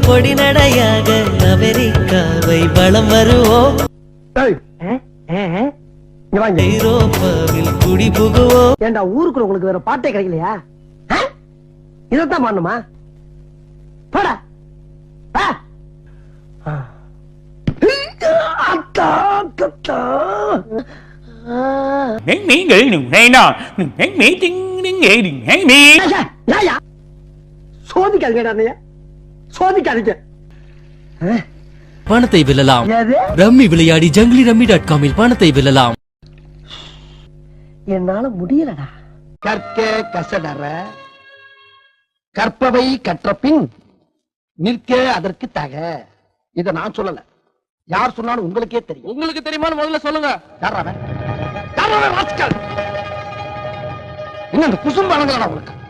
பொடி நடையாக அமெரிக்காவை வலம் வருவோம். ஐரோப்பாவில் குடி புகுவோம். ஏண்டா ஊருக்குள்ள உங்களுக்கு வேற பாட்டே கிடைக்கலையா? இதத்தான் பண்ணுமா? போடா. சோதிக்காதீங்க. பணத்தை வெல்லலாம். ரம்மி விளையாடி junglyrummy.com-இல் பணத்தை வெல்லலாம். என்னால முடியலடா. கற்க கசடற கற்பவை கற்றபின் நிற்க அதற்கு தக. இத நான் சொல்லல, யார் சொன்னாலும் உங்களுக்கே தெரியும். உங்களுக்கு தெரியுமான்னு முதல்ல சொல்லுங்க. இன்னும் குசும்பானங்களா உங்களுக்கு?